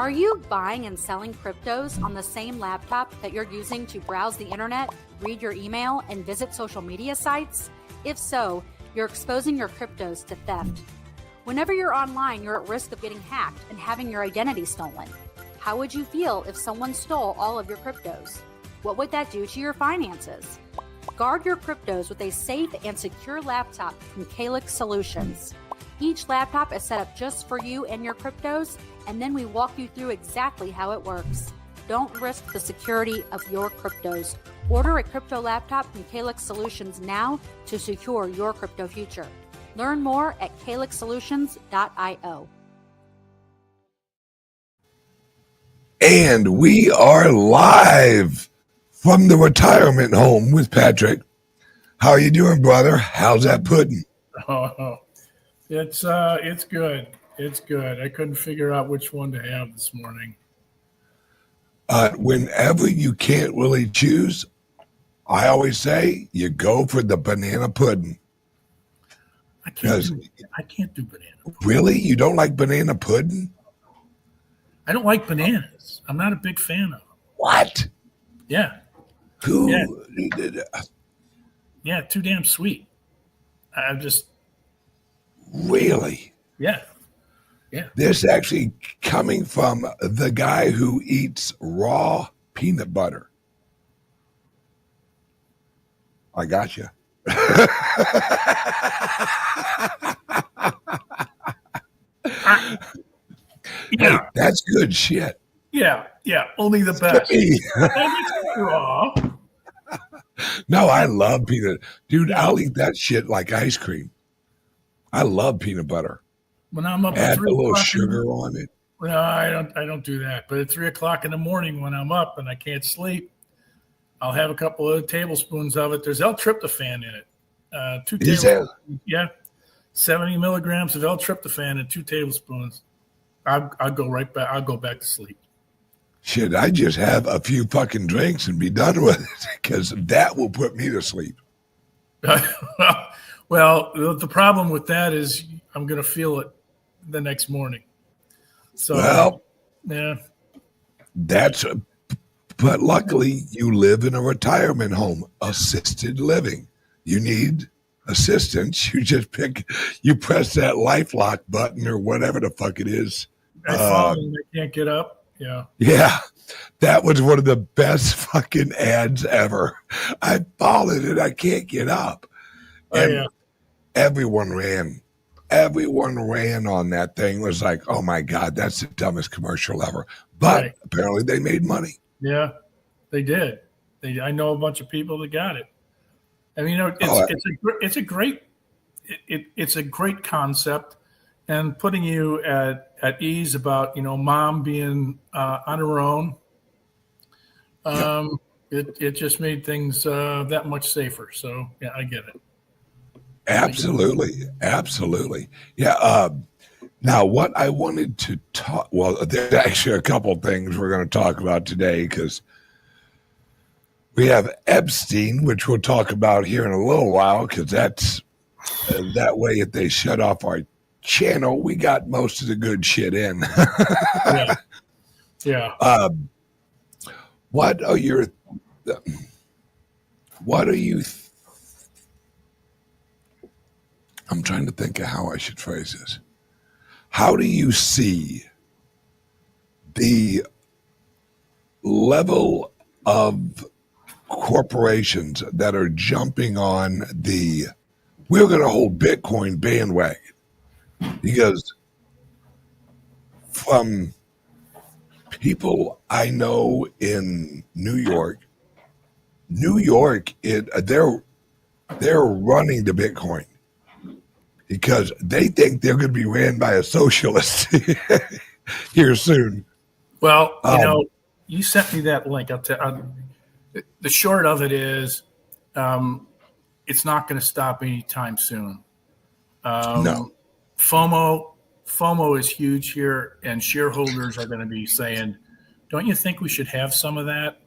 Are you buying and selling cryptos on the same laptop that you're using to browse the internet, read your email, and visit social media sites? If so, you're exposing your cryptos to theft. Whenever you're online, you're at risk of getting hacked and having your identity stolen. How would you feel if someone stole all of your cryptos? What would that do to your finances? Guard your cryptos with a safe and secure laptop from CALIX Solutions. Each laptop is set up just for you and your cryptos, and then we walk you through exactly how it works. Don't risk the security of your cryptos. Order a crypto laptop from CALIX Solutions now to secure your crypto future. Learn more at calixsolutions.io. And we are live from the retirement home with Patrick. How are you doing, brother? How's that pudding? Oh, it's good. It's good. I couldn't figure out which one to have this morning. Whenever you can't really choose, I always say you go for the banana pudding. I can't do banana pudding. Really? You don't like banana pudding? I don't like bananas. I'm not a big fan of them. What? Yeah. Who? Yeah, too damn sweet. I just... Really? Yeah. This actually coming from the guy who eats raw peanut butter. I got you. Yeah, hey, that's good shit. Yeah. Only the best. Raw. No, I love peanut. Dude, I'll eat that shit like ice cream. I love peanut butter. When I'm up add at 3 a little o'clock sugar on it. No, I don't do that. But at 3 o'clock in the morning when I'm up and I can't sleep, I'll have a couple of tablespoons of it. There's L-tryptophan in it. 2 tablespoons. Yeah, 70 milligrams of L-tryptophan and 2 tablespoons. I'll go right back. I'll go back to sleep. Shit, I just have a few fucking drinks and be done with it because that will put me to sleep. Well, the problem with that is I'm going to feel it the next morning. So, well, yeah. But luckily you live in a retirement home, assisted living. You need assistance. You press that LifeLock button or whatever the fuck it is. I fall and I can't get up. Yeah. Yeah. That was one of the best fucking ads ever. I've fallen and I can't get up. And everyone ran. Everyone ran on that thing. It was like, oh my God, that's the dumbest commercial ever. But apparently they made money. Yeah, they did. I know a bunch of people that got it. I mean, it's a great concept, and putting you at ease about mom being on her own. It just made things that much safer. So yeah, I get it. Absolutely. Yeah. Now, what I wanted to talk, well, there's actually a couple things we're going to talk about today because we have Epstein, which we'll talk about here in a little while because that's that way if they shut off our channel, we got most of the good shit in. Yeah. What are you I'm trying to think of how I should phrase this. How do you see the level of corporations that are jumping on we're going to hold Bitcoin bandwagon? Because from people I know in New York, they're running to Bitcoin. Because they think they're going to be ran by a socialist here soon. Well, you sent me that link. The short of it is, it's not going to stop anytime soon. No. FOMO is huge here, and shareholders are going to be saying, "Don't you think we should have some of that?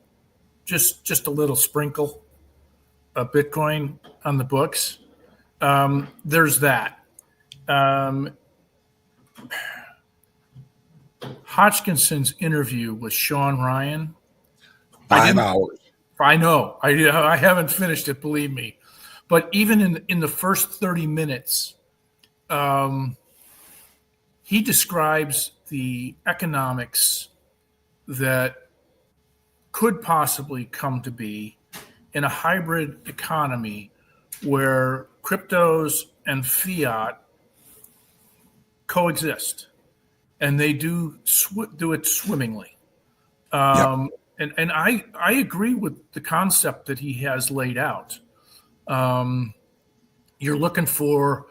Just a little sprinkle of Bitcoin on the books." There's that. Hodgkinson's interview with Sean Ryan. 5 hours. I know. I haven't finished it, believe me. But even in the first 30 minutes, he describes the economics that could possibly come to be in a hybrid economy where cryptos and fiat coexist, and they do it swimmingly. And I agree with the concept that he has laid out. You're looking for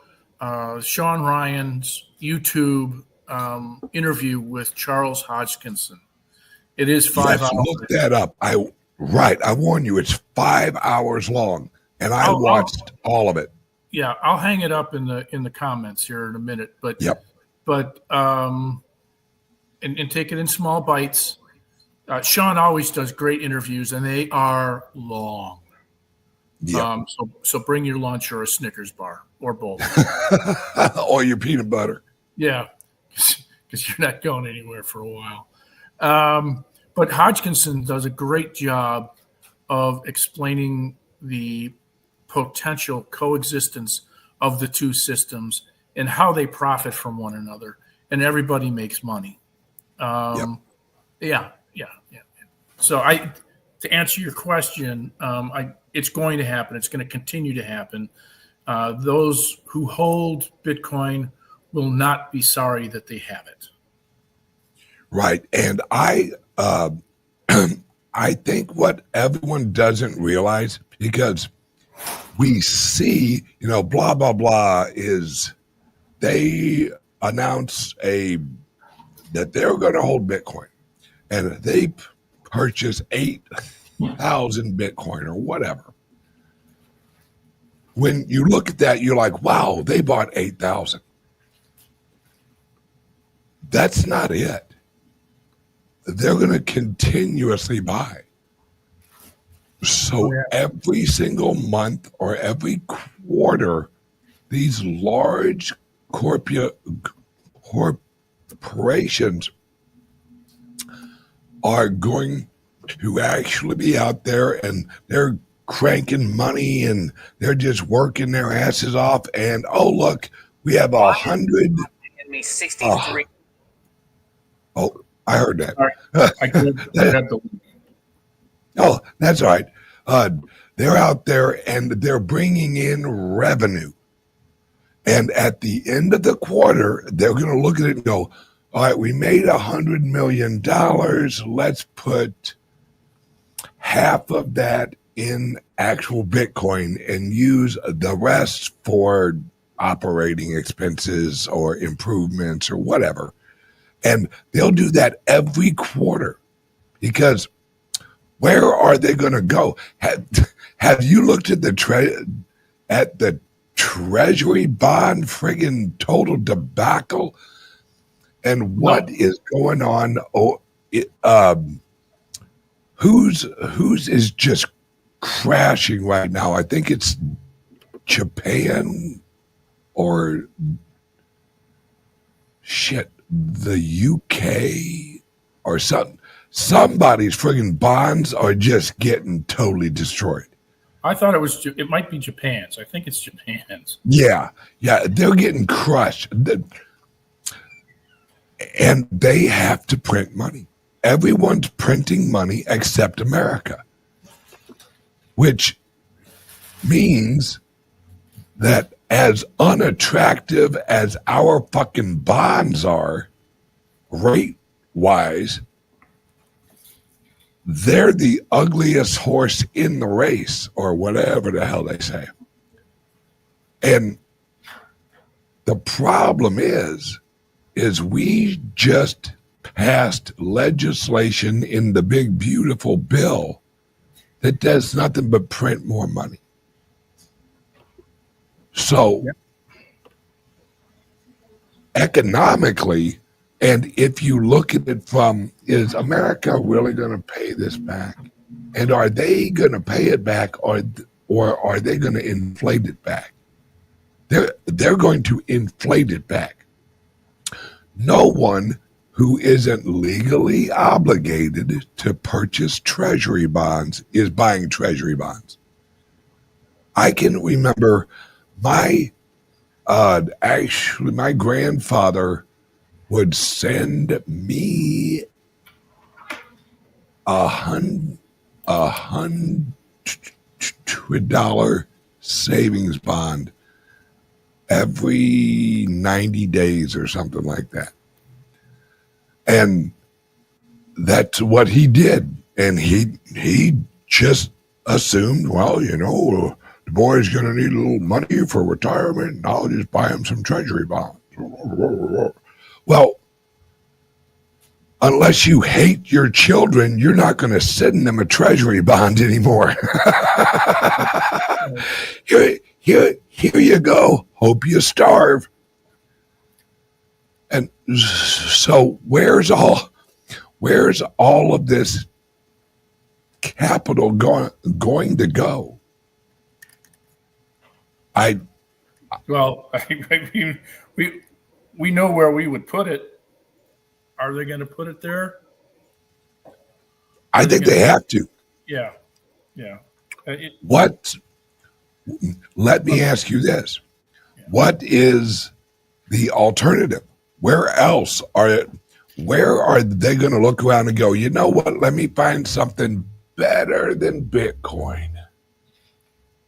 Sean Ryan's YouTube interview with Charles Hodgkinson. It is 5 hours. Look that up. I warn you, it's 5 hours long, and I watched all of it. Yeah, I'll hang it up in the comments here in a minute. But and take it in small bites. Sean always does great interviews, and they are long. Yep. So bring your lunch or a Snickers bar or both, or your peanut butter. Yeah, because you're not going anywhere for a while. But Hodgkinson does a great job of explaining the potential coexistence of the two systems and how they profit from one another, and everybody makes money. Yeah. So to answer your question, it's going to happen. It's going to continue to happen. Those who hold Bitcoin will not be sorry that they have it. Right. And I think what everyone doesn't realize, because we see, blah, blah, blah, is they announce that they're going to hold Bitcoin, and they purchase 8,000 Bitcoin or whatever. When you look at that, you're like, wow, they bought 8,000. That's not it. They're going to continuously buy. So every single month or every quarter, these large corporations are going to actually be out there, and they're cranking money, and they're just working their asses off. And look, we have 100. 63. I heard that. Right. That's all right. They're out there, and they're bringing in revenue. And at the end of the quarter, they're going to look at it and go, all right, we made $100 million. Let's put half of that in actual Bitcoin and use the rest for operating expenses or improvements or whatever. And they'll do that every quarter, because where are they going to go? Have you looked at the Treasury bond friggin' total debacle and what is going on? Whose is just crashing right now? I think it's Japan or the UK or something. Somebody's friggin' bonds are just getting totally destroyed. I thought it might be Japan's. I think it's Japan's. Yeah, they're getting crushed. And they have to print money. Everyone's printing money except America, which means that as unattractive as our fucking bonds are, rate-wise, they're the ugliest horse in the race, or whatever the hell they say. And the problem is we just passed legislation in the big, beautiful bill that does nothing but print more money. So economically, and if you look at it from, is America really going to pay this back? And are they going to pay it back, or are they going to inflate it back? They're going to inflate it back. No one who isn't legally obligated to purchase treasury bonds is buying treasury bonds. I can remember my grandfather would send me $100 savings bond every 90 days or something like that. And that's what he did. And he just assumed, well, the boy's going to need a little money for retirement, and I'll just buy him some treasury bonds. Well, unless you hate your children, you're not going to send them a treasury bond anymore. Here you go. Hope you starve. And so where's all of this capital going to go? I mean, we know where we would put it. Are they going to put it there? I think they have to. Yeah. Let me ask you this. What is the alternative? Where are they going to look around and go, you know what, let me find something better than Bitcoin?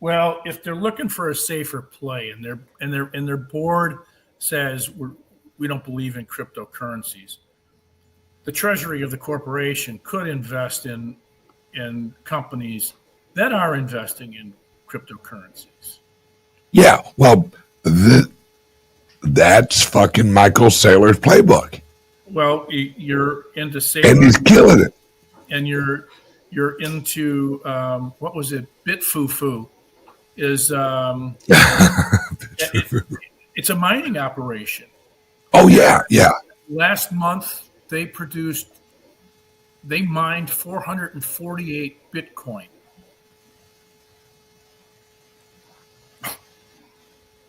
Well, if they're looking for a safer play and their board says we don't believe in cryptocurrencies, the treasury of the corporation could invest in companies that are investing in cryptocurrencies. Yeah, well, that's fucking Michael Saylor's playbook. Well, you're into Saylor, and he's killing it. And you're into what was it? Bitfufu is it's a mining operation. Oh yeah. Last month they mined 448 Bitcoin.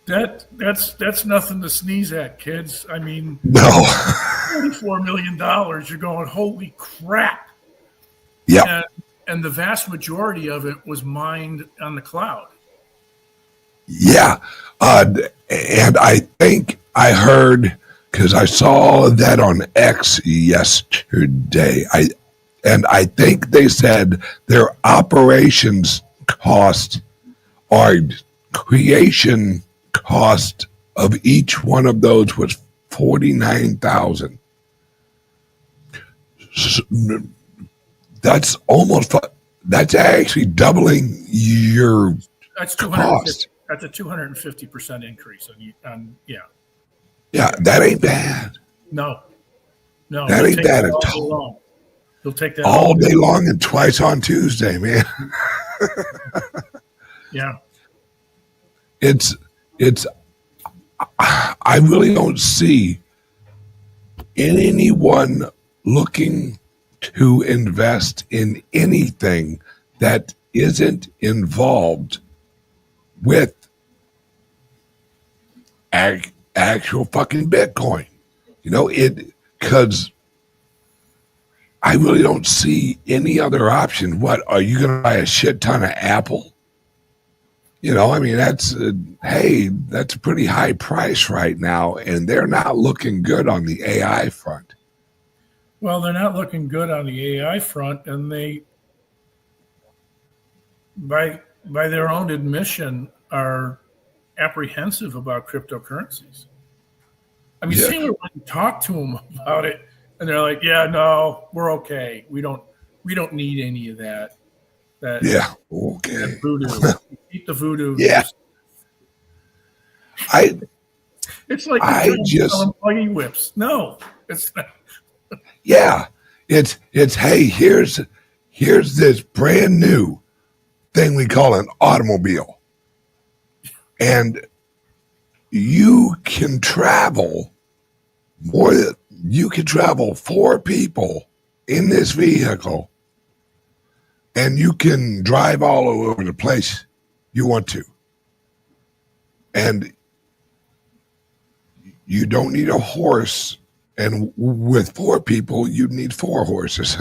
That's nothing to sneeze at, kids. I mean, no. $44 million. You're going, holy crap. Yeah. And the vast majority of it was mined on the cloud. Yeah. And I think I heard, because I saw that on X yesterday, I think they said their operations cost or creation cost of each one of those was $49,000. That's actually doubling your cost. That's a 250% increase on Yeah, that ain't bad. No, that ain't bad at all. He'll take that all day long and twice on Tuesday, man. Yeah, it's. I really don't see anyone looking to invest in anything that isn't involved with actual fucking Bitcoin. Because I really don't see any other option. What, are you going to buy a shit ton of Apple? That's a pretty high price right now, and they're not looking good on the AI front. Well, they're not looking good on the AI front, and they, by their own admission, are apprehensive about cryptocurrencies. I mean, Saylor went and talked to them about it, and they're like, "Yeah, no, we're okay. We don't need any of that." Okay. That voodoo. Keep the voodoo. Yeah. It's like selling buggy whips. No, it's not. Yeah, it's hey, here's this brand new thing we call an automobile, and you can travel 4 people in this vehicle, and you can drive all over the place you want to, and you don't need a horse And with 4 people, you'd need 4 horses.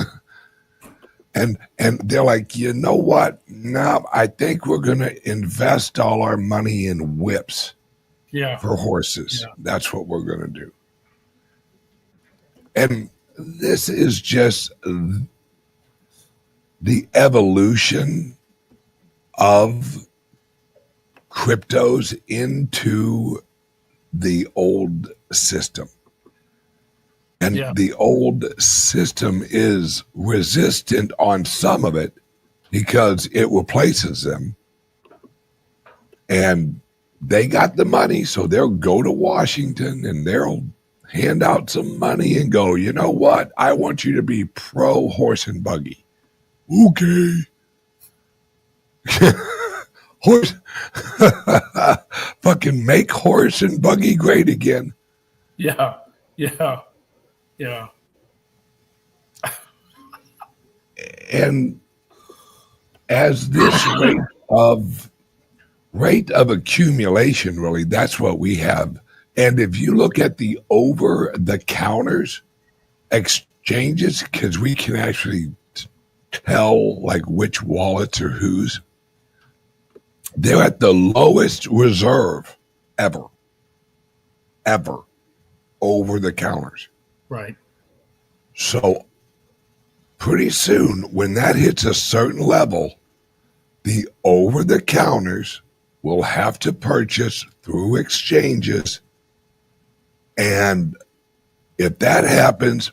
and they're like, you know what? No, I think we're going to invest all our money in whips for horses. Yeah. That's what we're going to do. And this is just the evolution of cryptos into the old system. And the old system is resistant on some of it because it replaces them. And they got the money, so they'll go to Washington and they'll hand out some money and go, you know what? I want you to be pro horse and buggy. Okay. Horse, fucking make horse and buggy great again. Yeah. And as this rate of accumulation, really, that's what we have. And if you look at the over-the-counters exchanges, because we can actually tell like which wallets are whose, they're at the lowest reserve ever over the counters. Right. So pretty soon, when that hits a certain level, the over the counters will have to purchase through exchanges. And if that happens,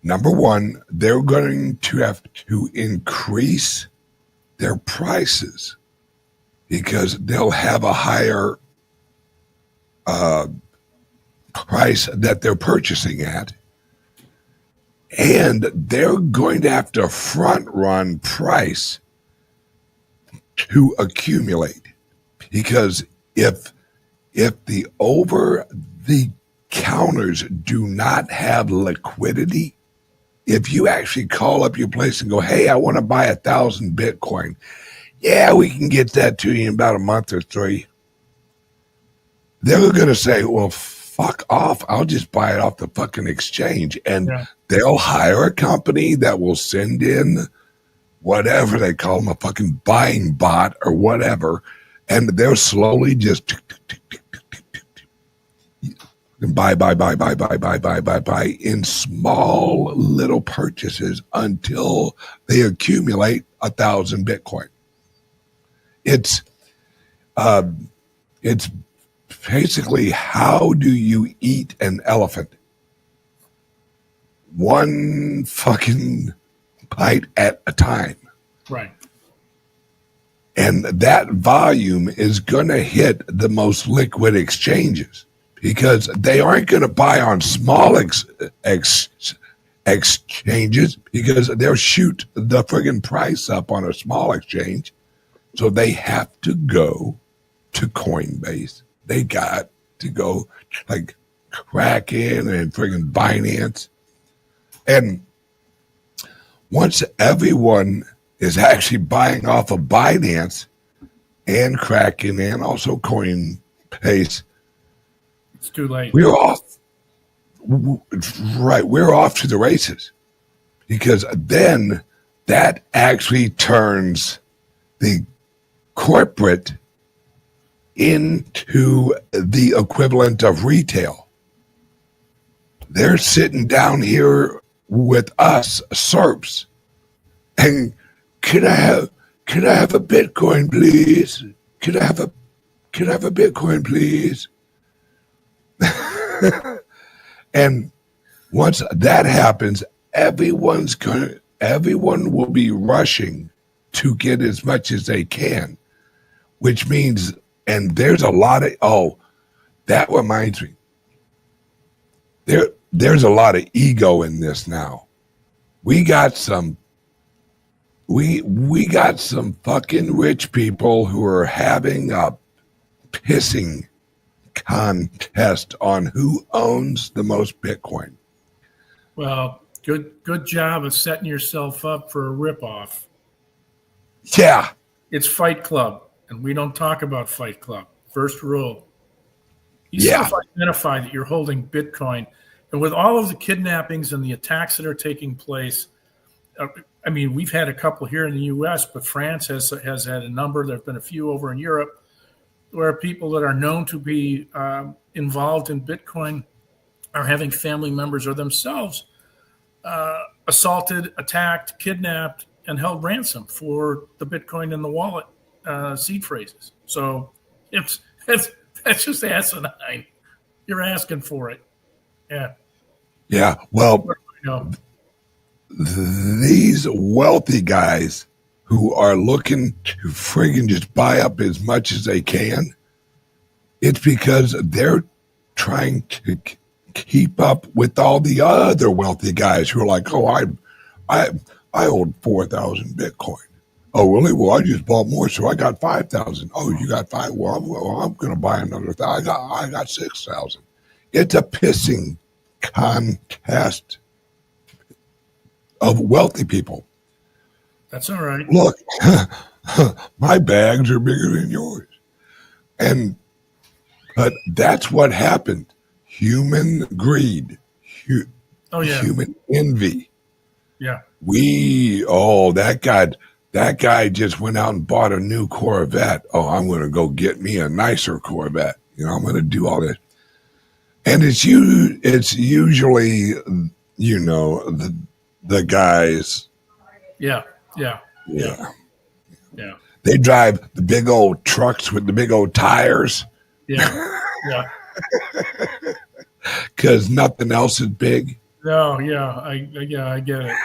number one, they're going to have to increase their prices because they'll have a higher price that they're purchasing at. And they're going to have to front run price to accumulate. Because if the over the counters do not have liquidity, if you actually call up your place and go, hey, I want to buy 1,000 Bitcoin. Yeah, we can get that to you in about a month or 3. They're going to say, well, fuck off. I'll just buy it off the fucking exchange. And they'll hire a company that will send in whatever they call them, a fucking buying bot or whatever. And they'll slowly just buy in small little purchases until they accumulate 1,000 Bitcoin. It's basically, how do you eat an elephant? One fucking bite at a time. Right. And that volume is going to hit the most liquid exchanges because they aren't going to buy on small exchanges because they'll shoot the friggin' price up on a small exchange. So they have to go to Coinbase. They got to go like Kraken and friggin' Binance. And once everyone is actually buying off of Binance and Kraken and also Coinbase, it's too late. We're off. Right. We're off to the races because then that actually turns the corporate into the equivalent of retail. They're sitting down here with us, SERPs, and can I have a Bitcoin, please? Can I have a Bitcoin, please? And once that happens, everyone will be rushing to get as much as they can, which means, and there's a lot of, that reminds me, there's a lot of ego in this now. We got some fucking rich people who are having a pissing contest on who owns the most Bitcoin. Well, good job of setting yourself up for a ripoff. Yeah. It's Fight Club, and we don't talk about Fight Club. First rule. You self-identify that you're holding Bitcoin. And with all of the kidnappings and the attacks that are taking place, I mean, we've had a couple here in the U.S., but France has had a number. There have been a few over in Europe where people that are known to be involved in Bitcoin are having family members or themselves assaulted, attacked, kidnapped, and held ransom for the Bitcoin in the wallet seed phrases. So that's just asinine. You're asking for it. Yeah. Yeah. Well, these wealthy guys who are looking to friggin' just buy up as much as they can, it's because they're trying to keep up with all the other wealthy guys who are like, oh, I owed 4,000 Bitcoin. Oh, really? Well, I just bought more, so I got 5,000. Oh, you got 5? Well, I'm going to buy another 1,000. I got 6,000. It's a pissing contest of wealthy people. That's all right. Look, my bags are bigger than yours. But that's what happened. Human greed. Human envy. Yeah. That guy just went out and bought a new Corvette. Oh, I'm going to go get me a nicer Corvette. I'm going to do all this. And it's usually, the guys. Yeah. They drive the big old trucks with the big old tires. Yeah. Because nothing else is big. No, I get it.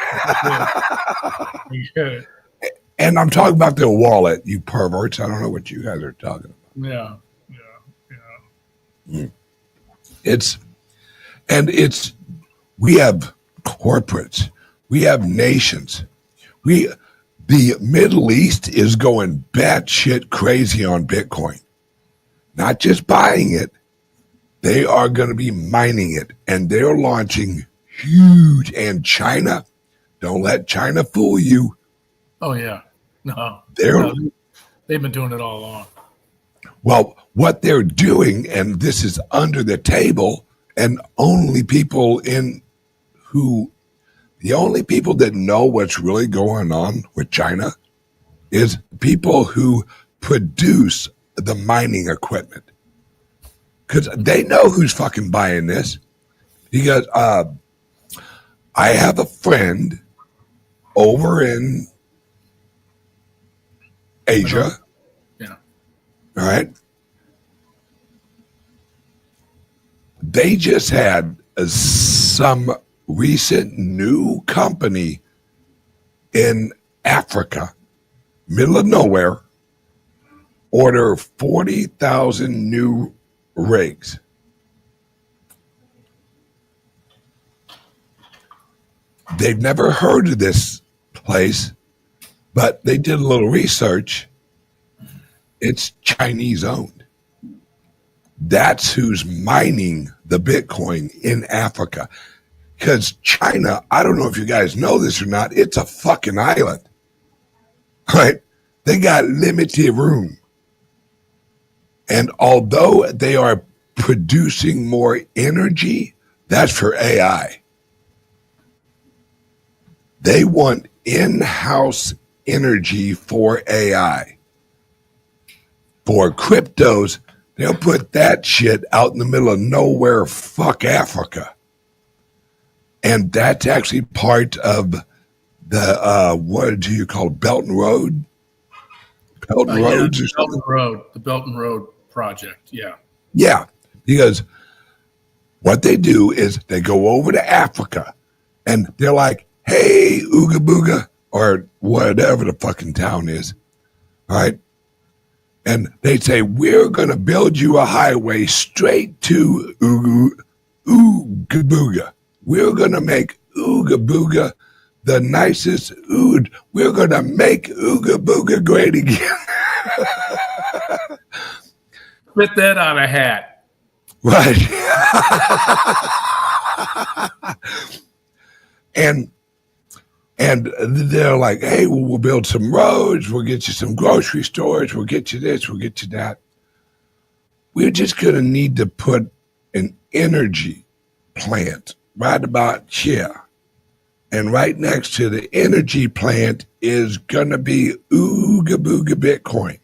I get it. And I'm talking about their wallet, you perverts. I don't know what you guys are talking about. Yeah. We have corporates. We have nations. The Middle East is going batshit crazy on Bitcoin. Not just buying it, they are going to be mining it, and they're launching huge. And China, don't let China fool you. Oh yeah, no, they've been doing it all along. Well, what they're doing, and this is under the table, and the only people that know what's really going on with China is people who produce the mining equipment. Because they know who's fucking buying this. Because I have a friend over in Asia. Yeah. All right. They just had some recent new company in Africa, middle of nowhere, order 40,000 new rigs. They've never heard of this place, but they did a little research. It's Chinese owned. That's who's mining the Bitcoin in Africa. Because China, I don't know if you guys know this or not, it's a fucking island. Right? They got limited room. And although they are producing more energy, that's for AI. They want in-house energy for AI. For cryptos, they'll put that shit out in the middle of nowhere, fuck Africa. And that's actually part of the, what do you call it, Belt and Road? Belt and Roads or something? The Belt and Road project, yeah. Yeah, because what they do is they go over to Africa and they're like, hey, Ooga Booga, or whatever the fucking town is, all right? And they say, we're going to build you a highway straight to Ooga Booga. We're going to make Ooga Booga the nicest ood. We're going to make Ooga Booga great again. Put that on a hat. Right. And they're like, hey, we'll build some roads. We'll get you some grocery stores. We'll get you this. We'll get you that. we're just going to need to put an energy plant right about here. And right next to the energy plant is going to be Ooga Booga Bitcoin.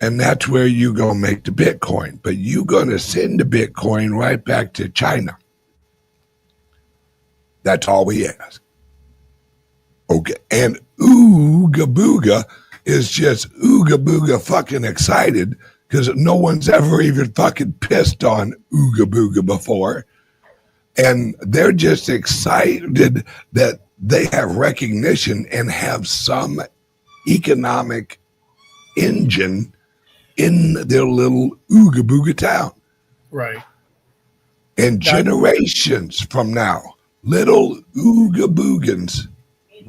And that's where you're going to make the Bitcoin. But you're going to send the Bitcoin right back to China. That's all we ask. Okay. And Ooga Booga is just Ooga Booga fucking excited because no one's ever even fucking pissed on Ooga Booga before. And they're just excited that they have recognition and have some economic engine in their little Ooga Booga town. Right. And generations from now, little Ooga Boogans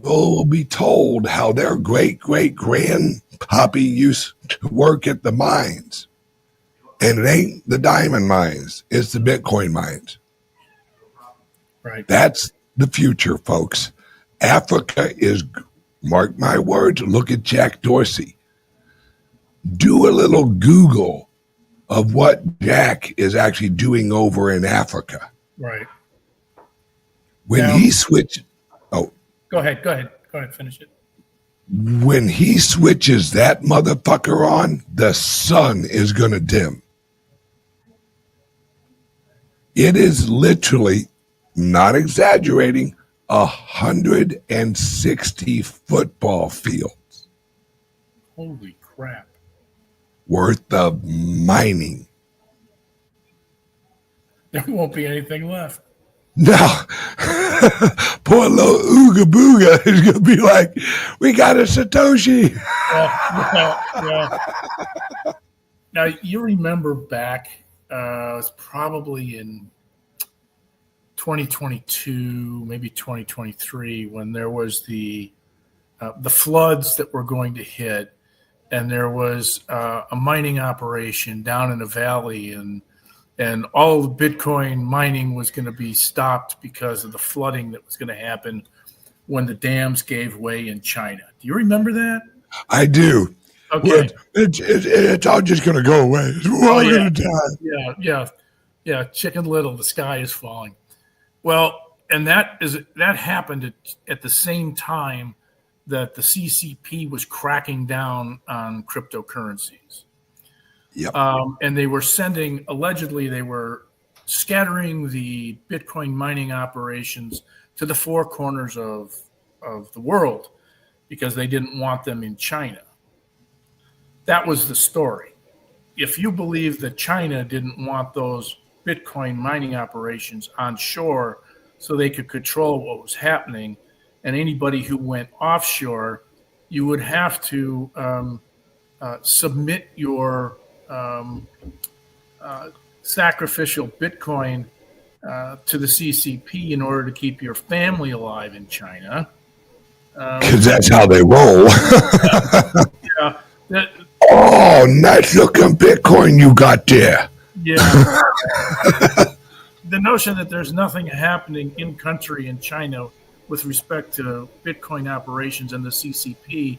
will be told how their great-great-grandpappy used to work at the mines. And it ain't the diamond mines, it's the Bitcoin mines. Right. That's the future, folks. Africa is, mark my words, look at Jack Dorsey. Do a little Google of what Jack is actually doing over in Africa. Right. When he switched, Go ahead, finish it. When he switches that motherfucker on, the sun is going to dim. It is literally, not exaggerating, 160 football fields. Holy crap. Worth of mining. There won't be anything left. No. Poor little Ooga Booga is going to be like, we got a Satoshi. Yeah. Now, you remember back, it was probably in 2022, maybe 2023, when there was the floods that were going to hit, and there was a mining operation down in the valley, and all the Bitcoin mining was going to be stopped because of the flooding that was going to happen when the dams gave way in China. Do you remember that? I do. Okay. It's all just going to go away. We're all going to die. Yeah. Chicken Little, the sky is falling. Well, and that happened at the same time that the CCP was cracking down on cryptocurrencies. Yep. And they were allegedly they were scattering the Bitcoin mining operations to the four corners of the world because they didn't want them in China. That was the story. If you believe that China didn't want those Bitcoin mining operations onshore so they could control what was happening, and anybody who went offshore, you would have to submit your sacrificial Bitcoin to the CCP in order to keep your family alive in China. Because that's how they roll. Oh, nice looking Bitcoin you got there. Yeah. The notion that there's nothing happening in country in China with respect to Bitcoin operations and the CCP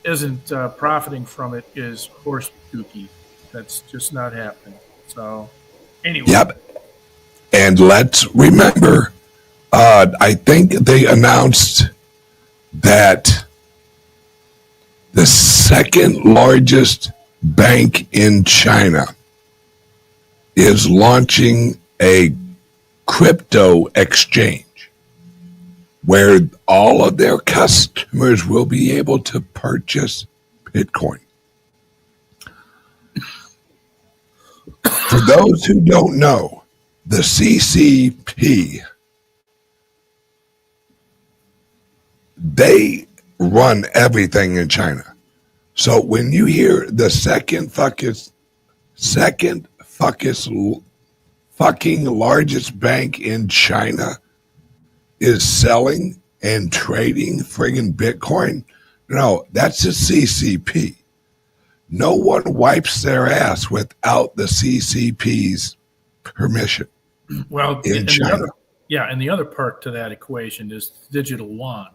isn't profiting from it is horse dookie. That's just not happening. So, anyway. Yep. And let's remember, I think they announced that the second largest bank in China is launching a crypto exchange where all of their customers will be able to purchase Bitcoin. For those who don't know, the CCP, they run everything in China. So when you hear the second fucking largest bank in China is selling and trading friggin' Bitcoin, no, that's the CCP. No one wipes their ass without the CCP's permission. Well, in China. And the other part to that equation is digital yuan.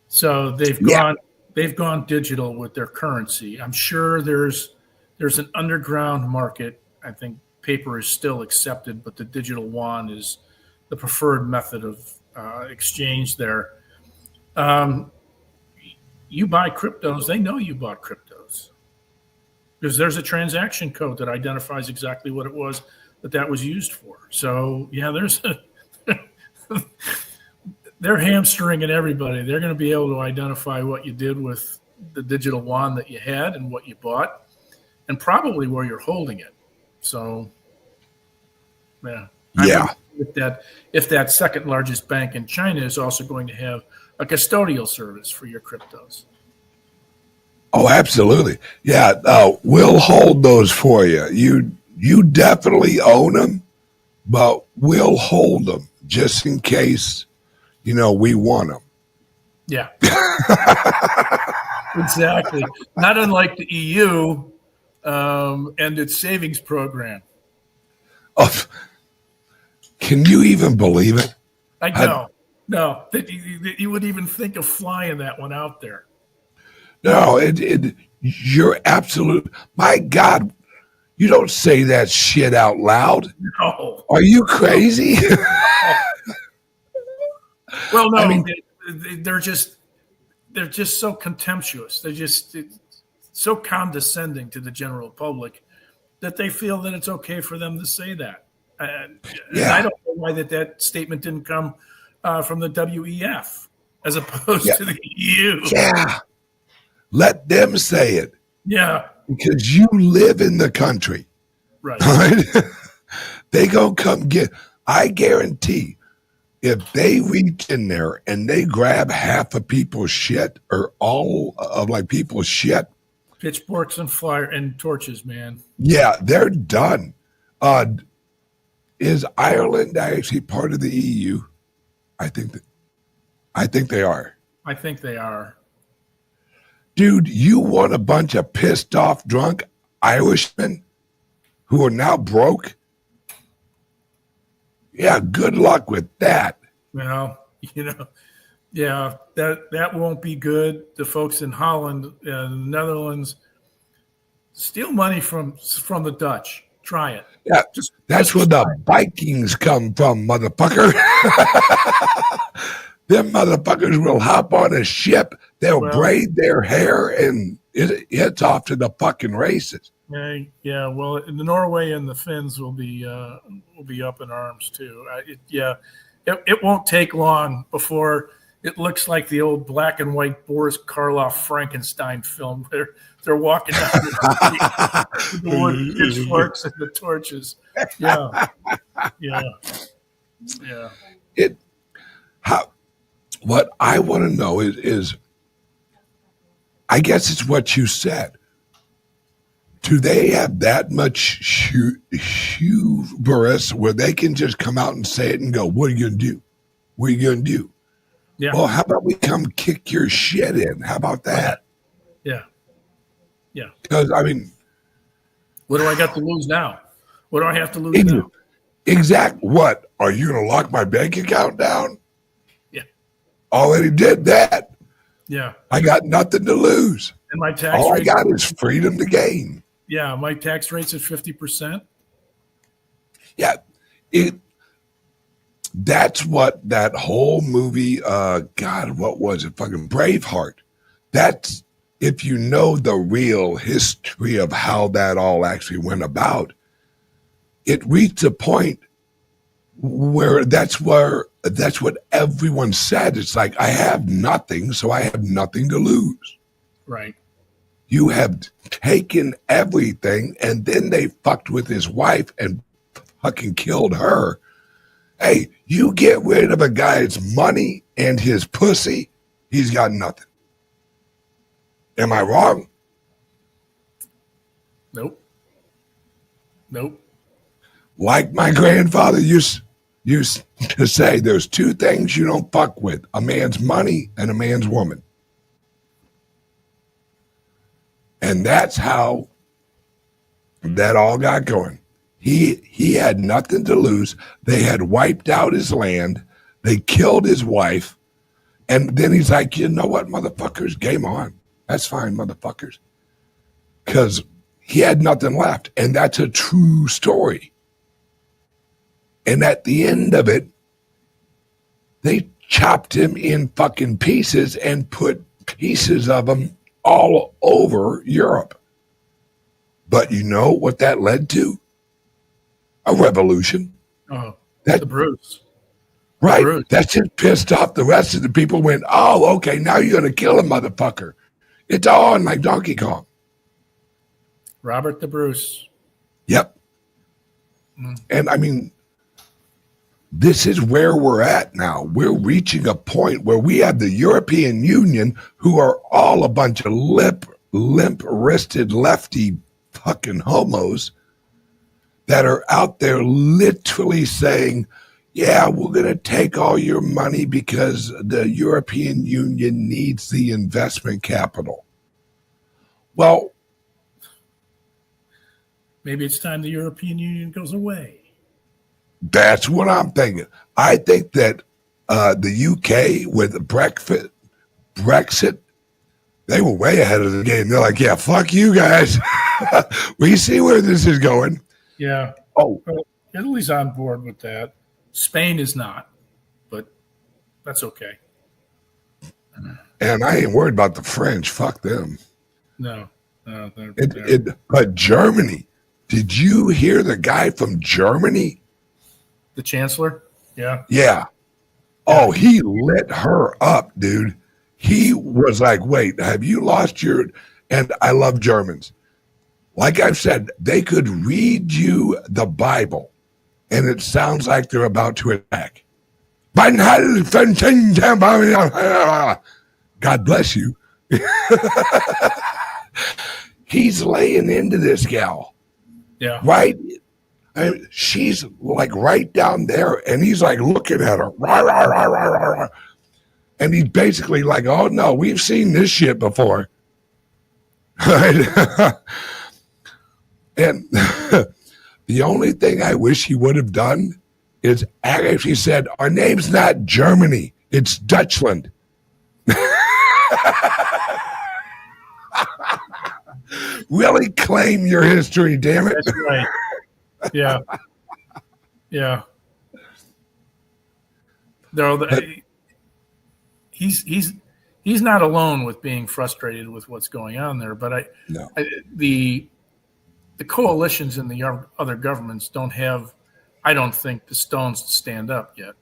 So they've they've gone digital with their currency. I'm sure there's an underground market. I think paper is still accepted, but the digital yuan is the preferred method of exchange there. You buy cryptos, they know you bought cryptos because there's a transaction code that identifies exactly what it was that was used for. So yeah, they're hamstringing everybody. They're going to be able to identify what you did with the digital yuan that you had and what you bought and probably where you're holding it. So yeah. If that second largest bank in China is also going to have a custodial service for your cryptos. Oh, absolutely. Yeah, we'll hold those for you. You definitely own them, but we'll hold them just in case, we want them. Yeah. Exactly. Not unlike the EU and its savings program. Oh, can you even believe it? I know. No, you would even think of flying that one out there. No, you're absolute. My God, you don't say that shit out loud. No. Are you crazy? Well, no, I mean, they're just so contemptuous. They're just so condescending to the general public that they feel that it's okay for them to say that. And I don't know why that statement didn't come from the WEF as opposed to the EU. Yeah. Let them say it. Yeah. Because you live in the country. Right. Right? They gonna come get, I guarantee if they reach in there and they grab half of people's shit or all of people's shit. Pitchforks and fire and torches, man. Yeah, they're done. Is Ireland actually part of the EU? I think they are. I think they are. Dude, you want a bunch of pissed off, drunk Irishmen who are now broke? Yeah, good luck with that. Well, yeah, that won't be good. The folks in Holland and the Netherlands steal money from the Dutch. Try it. Yeah, that's where the Vikings come from, motherfucker. Them motherfuckers will hop on a ship, they'll braid their hair, and it's off to the fucking races. Yeah. Well, the Norway and the Finns will be up in arms too. It won't take long before it looks like the old black and white Boris Karloff Frankenstein film. They're walking down the wood pitchforks and the torches. Yeah. What I want to know is, I guess it's what you said. Do they have that much hubris where they can just come out and say it and go, what are you going to do? What are you going to do? Yeah. Well, how about we come kick your shit in? How about that? Yeah. Because, I mean, what do I got to lose now? What do I have to lose now? What? Are you going to lock my bank account down? Yeah. Already did that. Yeah. I got nothing to lose. And my tax All I got is freedom to gain. Yeah. My tax rate's at 50%. Yeah. That's what that whole movie, God, what was it? Fucking Braveheart. That's, if you know the real history of how that all actually went about, it reached a point where that's what everyone said. It's like, I have nothing, so I have nothing to lose. Right. You have taken everything, and then they fucked with his wife and fucking killed her. Hey, you get rid of a guy's money and his pussy, he's got nothing. Am I wrong? Nope. Like my grandfather used to say, there's two things you don't fuck with: a man's money and a man's woman. And that's how that all got going. He had nothing to lose. They had wiped out his land. They killed his wife. And then he's like, you know what, motherfuckers, game on. That's fine, motherfuckers. Because he had nothing left. And that's a true story. And at the end of it, they chopped him in fucking pieces and put pieces of him all over Europe. But you know what that led to? A revolution. Oh, that, the Bruce. Right. Bruce. That just pissed off the rest of the people. Went, oh, okay, now you're going to kill a motherfucker. It's on like Donkey Kong. Robert the Bruce. Yep. And I mean, this is where we're at now. We're reaching a point where we have the European Union, who are all a bunch of limp-wristed lefty fucking homos that are out there literally saying, yeah, we're going to take all your money because the European Union needs the investment capital. Well, maybe it's time the European Union goes away. That's what I'm thinking. I think that the UK with Brexit, they were way ahead of the game. They're like, yeah, fuck you guys. We see where this is going. Yeah. Oh, well, Italy's on board with that. Spain is not, but that's okay. And I ain't worried about the French. Fuck them. No. But Germany, did you hear the guy from Germany? The chancellor? Yeah. Yeah. Oh, he lit her up, dude. He was like, wait, have you lost your... And I love Germans. Like I've said, they could read you the Bible, and it sounds like they're about to attack. God bless you. He's laying into this gal. Yeah. Right? I mean, she's like right down there, and he's like looking at her. Rah, rah, rah, rah, rah, rah. And he's basically like, oh, no, we've seen this shit before. Right? And the only thing I wish he would have done is actually said, our name's not Germany, it's Dutchland. Really claim your history, damn it. That's right. Yeah. Yeah. No, he's not alone with being frustrated with what's going on there, but the coalitions in the other governments don't have, I don't think, the stones to stand up yet.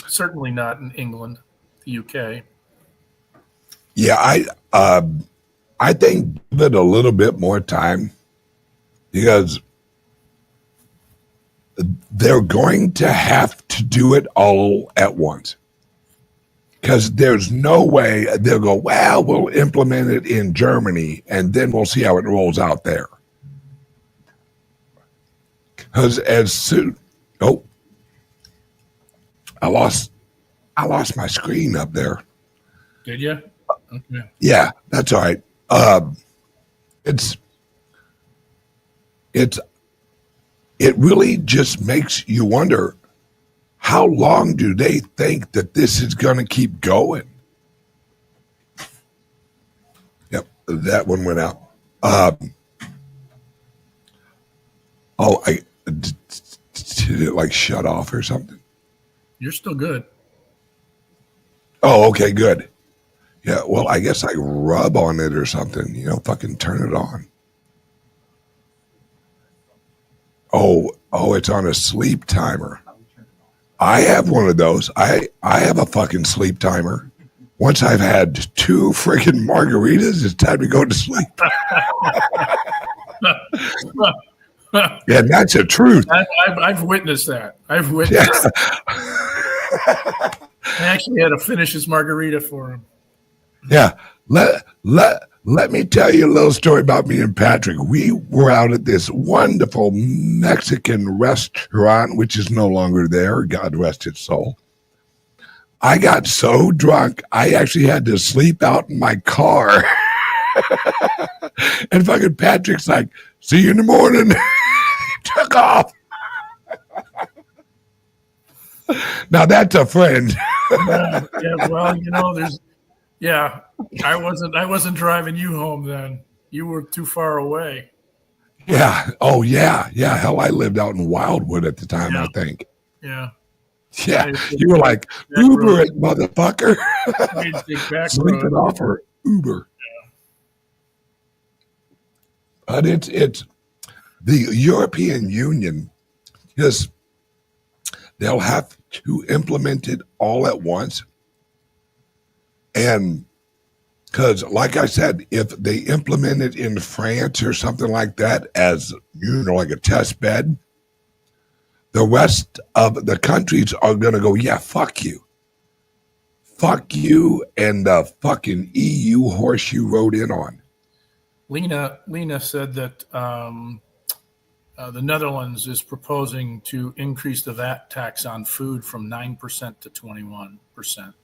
Certainly not in England, the UK. Yeah, I think give it a little bit more time, because they're going to have to do it all at once. Because there's no way they'll go, well, we'll implement it in Germany and then we'll see how it rolls out there. Because as soon, oh, I lost my screen up there. Did you? Okay. Yeah, that's all right. It really just makes you wonder, how long do they think that this is going to keep going? Yep, that one went out. Did it like shut off or something? You're still good. Oh, okay, good. Yeah, well, I guess I rub on it or something, fucking turn it on. Oh, it's on a sleep timer. I have one of those. I have a fucking sleep timer. Once I've had 2 friggin' margaritas, it's time to go to sleep. Yeah, that's the truth. I've witnessed that. I've witnessed that. I actually had to finish his margarita for him. Yeah. Let me tell you a little story about me and Patrick. We were out at this wonderful Mexican restaurant, which is no longer there. God rest its soul. I got so drunk, I actually had to sleep out in my car. And fucking Patrick's like, see you in the morning. Took off. Now that's a friend. Yeah, well, I wasn't driving you home then. You were too far away. Yeah. Oh, yeah. Yeah. Hell, I lived out in Wildwood at the time, Yeah. I think. Yeah. Yeah. You were like, Uber it, motherfucker. Sleeping off her Uber. Yeah. But it's the European Union, just they'll have to implement it all at once. And because, like I said, if they implement it in France or something like that as, like a test bed, the rest of the countries are going to go, yeah, fuck you. Fuck you and the fucking EU horse you rode in on. Lena said that the Netherlands is proposing to increase the VAT tax on food from 9% to 21%.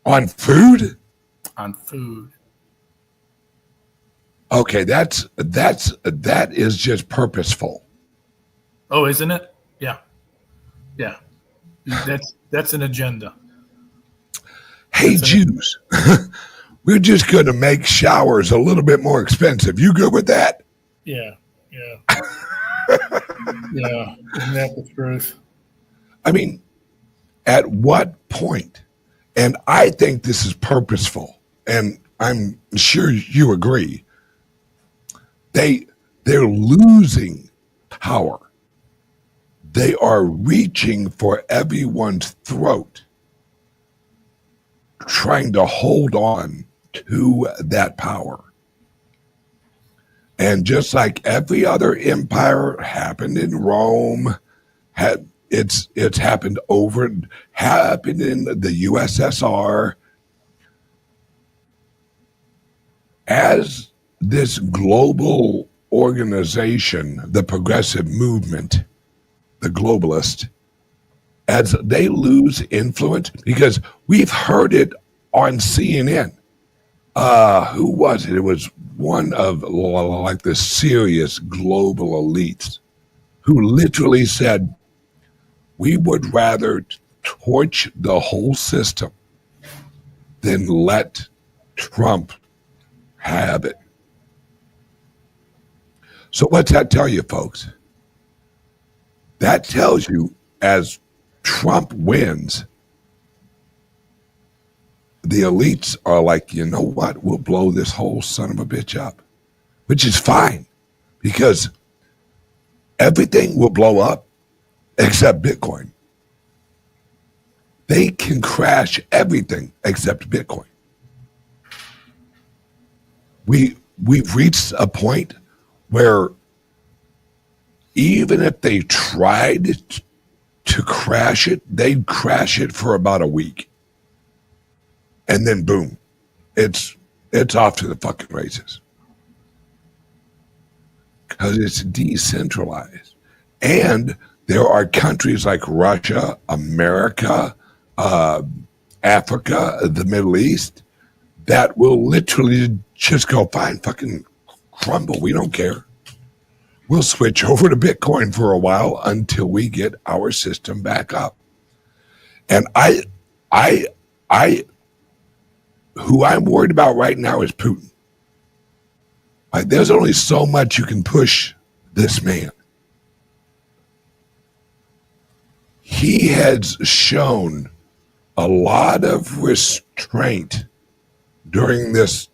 On food? On food. Okay, that is just purposeful. Oh, isn't it? Yeah. Yeah. That's an agenda. Hey, Jews, we're just going to make showers a little bit more expensive. You good with that? Yeah. Yeah. Yeah. Isn't that the truth? I mean, at what point? And I think this is purposeful, and I'm sure you agree. They're losing power. They are reaching for everyone's throat, trying to hold on to that power. And just like every other empire happened in Rome, it's happened happened in the USSR. As this global organization, the progressive movement, the globalist, as they lose influence, because we've heard it on CNN. Who was it? It was one of like the serious global elites who literally said, we would rather torch the whole system than let Trump have it. So what's that tell you, folks? That tells you as Trump wins, the elites are like, you know what? We'll blow this whole son of a bitch up, which is fine because everything will blow up except Bitcoin. They can crash everything except Bitcoin. We've reached a point where even if they tried to crash it, they'd crash it for about a week. And then boom, it's off to the fucking races. Because it's decentralized. And there are countries like Russia, America, Africa, the Middle East, that will literally just go, fine, fucking crumble. We don't care. We'll switch over to Bitcoin for a while until we get our system back up. And who I'm worried about right now is Putin. There's only so much you can push this man. He has shown a lot of restraint during this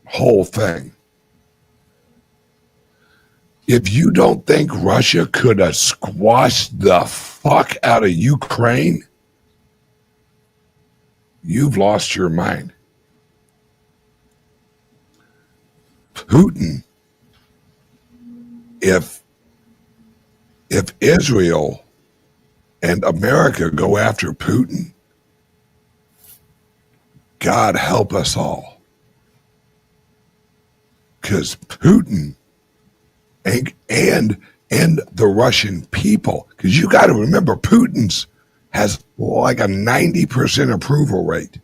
whole thing. If you don't think Russia could have squashed the fuck out of Ukraine, you've lost your mind. Putin, if Israel and America go after Putin, God help us all. Because Putin and the Russian people, because you got to remember, Putin's has like a 90% approval rate.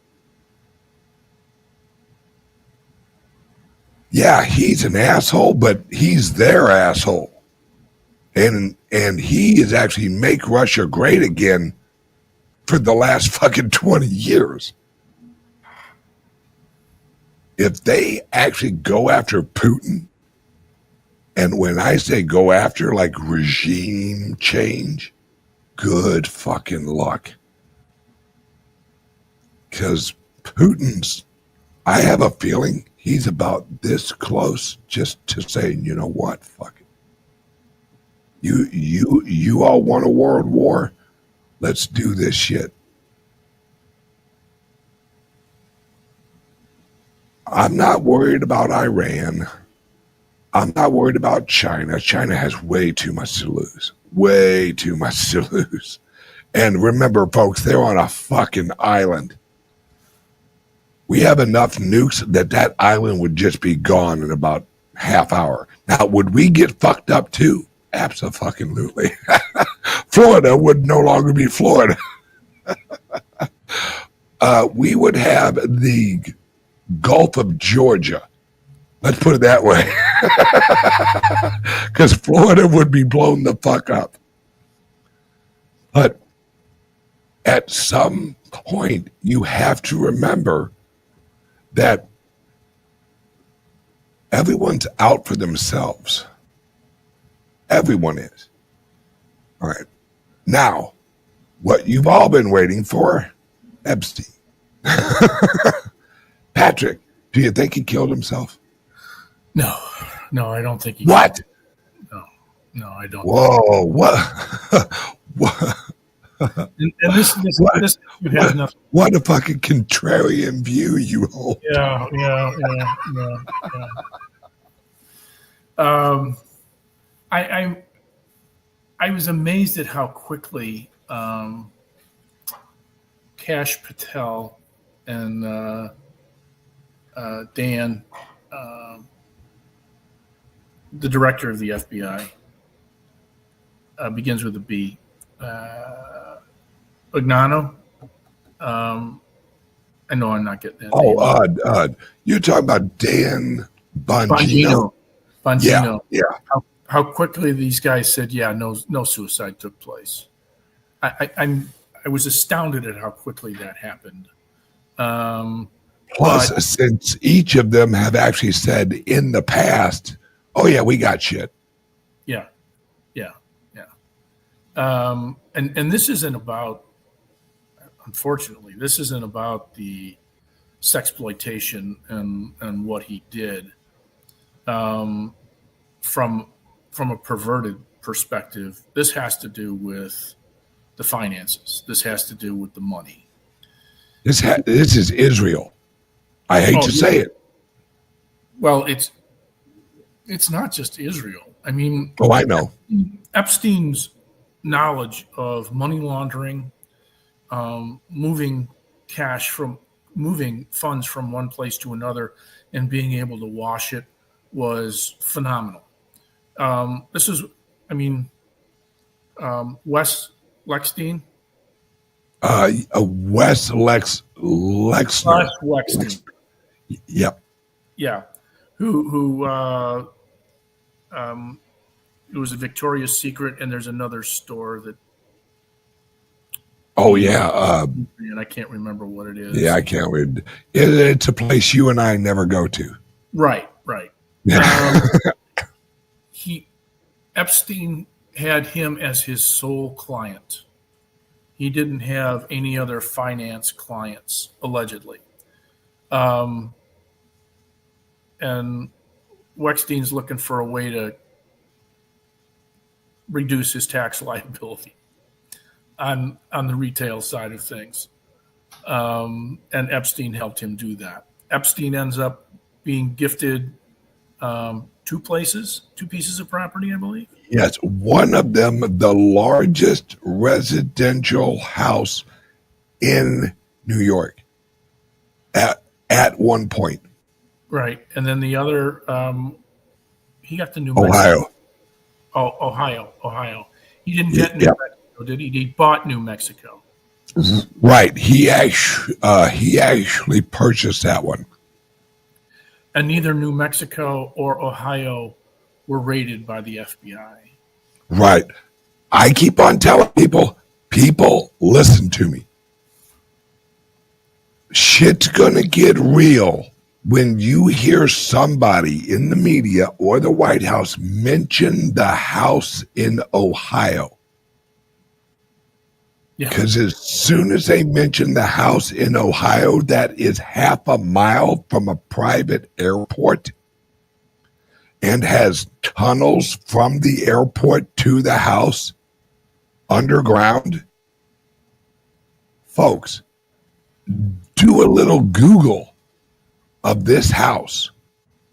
Yeah, he's an asshole, but he's their asshole. And he is actually make Russia great again for the last fucking 20 years. if they actually go after Putin, and when I say go after, like regime change, good fucking luck. Because I have a feeling he's about this close just to saying, you know what, fuck it. You all want a world war? Let's do this shit. I'm not worried about Iran. I'm not worried about China. China has way too much to lose. Way too much to lose. And remember, folks, they're on a fucking island. We have enough nukes that island would just be gone in about half hour. Now, would we get fucked up too? Absolutely. Florida would no longer be Florida. We would have the Gulf of Georgia. Let's put it that way. Because Florida would be blown the fuck up. But at some point, you have to remember that everyone's out for themselves. Everyone is. All right. Now, what you've all been waiting for, Epstein. Patrick, do you think he killed himself? No, I don't think he. What? No, I don't. Whoa, what? And this has nothing. What a fucking contrarian view you hold. Yeah. I was amazed at how quickly Kash Patel and Dan, the director of the FBI, begins with a B. Agnano. I know I'm not getting that. Oh, you're talking about Dan Bongino. Bongino. Yeah. How quickly these guys said, yeah, no suicide took place. I was astounded at how quickly that happened. Plus, since each of them have actually said in the past, oh yeah, we got shit. Yeah. And this isn't about, unfortunately, this isn't about the sexploitation and what he did. From a perverted perspective, this has to do with the finances. This has to do with the money. This is Israel. I hate to say it. Well, it's not just Israel. I mean, I know. Epstein's knowledge of money laundering, moving funds from one place to another and being able to wash it was phenomenal. This is, Wes Lexstein. Wes Lexner. Lexstein. Yep. Yeah. Who it was a Victoria's Secret, and there's another store that. Oh yeah. And I can't remember what it is. Yeah, I can't read. It's a place you and I never go to. Right. Epstein had him as his sole client. He didn't have any other finance clients, allegedly. And Wexstein's looking for a way to reduce his tax liability on the retail side of things. And Epstein helped him do that. Epstein ends up being gifted two pieces of property, I believe. Yes, one of them, the largest residential house in New York at one point. Right, and then the other, he got the New Ohio. Mexico. Ohio. He didn't get New Mexico, did he? He bought New Mexico. Right. He actually purchased that one. And neither New Mexico or Ohio were raided by the FBI. Right. I keep on telling people, listen to me. Shit's gonna get real when you hear somebody in the media or the White House mention the house in Ohio, because as soon as they mention the house in Ohio, that is half a mile from a private airport and has tunnels from the airport to the house underground. Folks, do a little Google of this house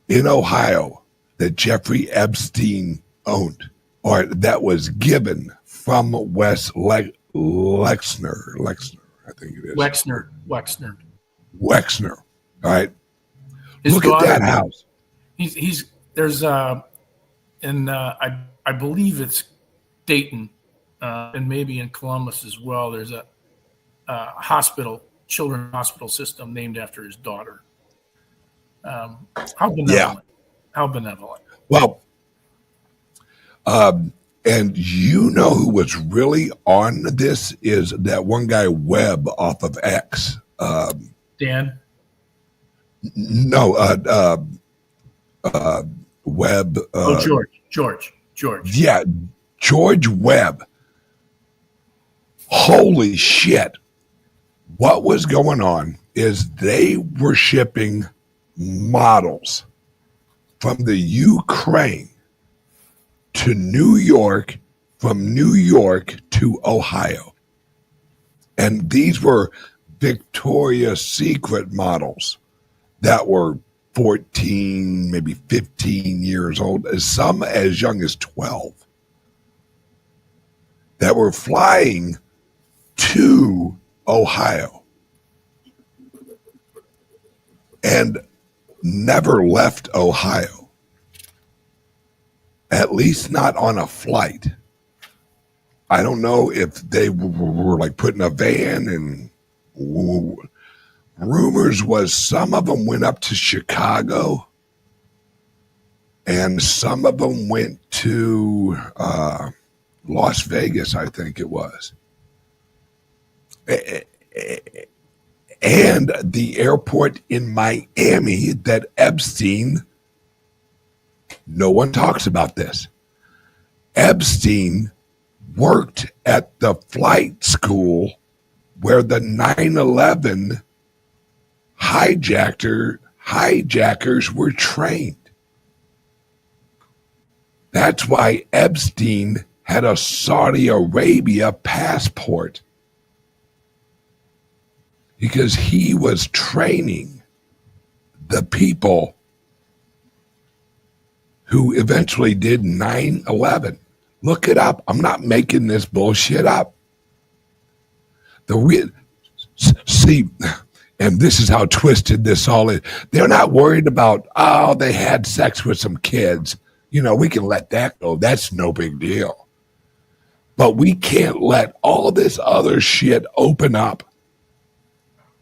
in Ohio that Jeffrey Epstein owned, or that was given from Wes Lexner, I think it is. Wexner. All right. His Look daughter, at that house. There's I believe it's Dayton, and maybe in Columbus as well. There's a children's hospital system named after his daughter. How benevolent! Yeah. How benevolent. Well, and you know who was really on this is that one guy Webb off of X. Dan? No, Webb. George. Yeah, George Webb. Holy shit. What was going on is they were shipping models from the Ukraine to New York, from New York to Ohio. And these were Victoria's Secret models that were 14, maybe 15 years old, some as young as 12, that were flying to Ohio and never left Ohio, at least not on a flight. I don't know if they were like put in a van, and rumors was some of them went up to Chicago and some of them went to Las Vegas, I think it was. And the airport in Miami that Epstein, no one talks about this. Epstein worked at the flight school where the 9/11 hijackers were trained. That's why Epstein had a Saudi Arabia passport, because he was training the people who eventually did 9/11. Look it up. I'm not making this bullshit up. See, and this is how twisted this all is. They're not worried about, oh, they had sex with some kids. You know, we can let that go. That's no big deal. But we can't let all this other shit open up.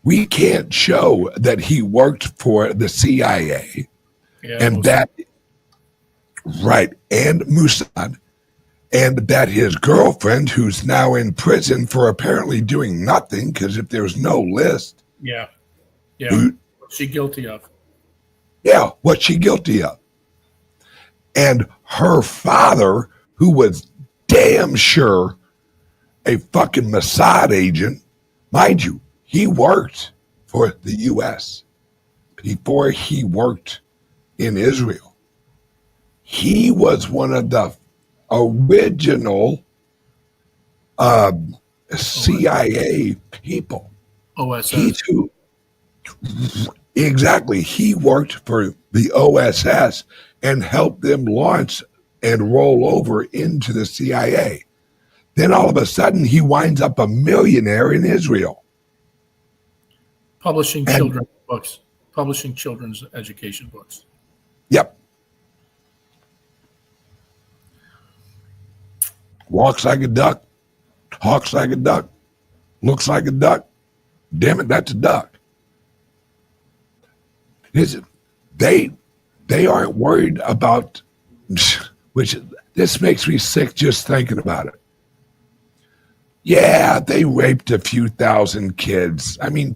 We can't show that he worked for the CIA and that, right, and Mossad, and that his girlfriend, who's now in prison for apparently doing nothing, because if there's no list. Yeah. What's she guilty of? Yeah, what's she guilty of? And her father, who was damn sure a fucking Mossad agent, mind you, he worked for the U.S. before he worked in Israel. He was one of the original CIA people. OSS. Exactly. He worked for the OSS and helped them launch and roll over into the CIA. Then all of a sudden, he winds up a millionaire in Israel. Publishing children's books, publishing children's education books. Yep. Walks like a duck, talks like a duck, looks like a duck. Damn it, that's a duck. They aren't worried about, which this makes me sick just thinking about it. Yeah, they raped a few thousand kids. I mean,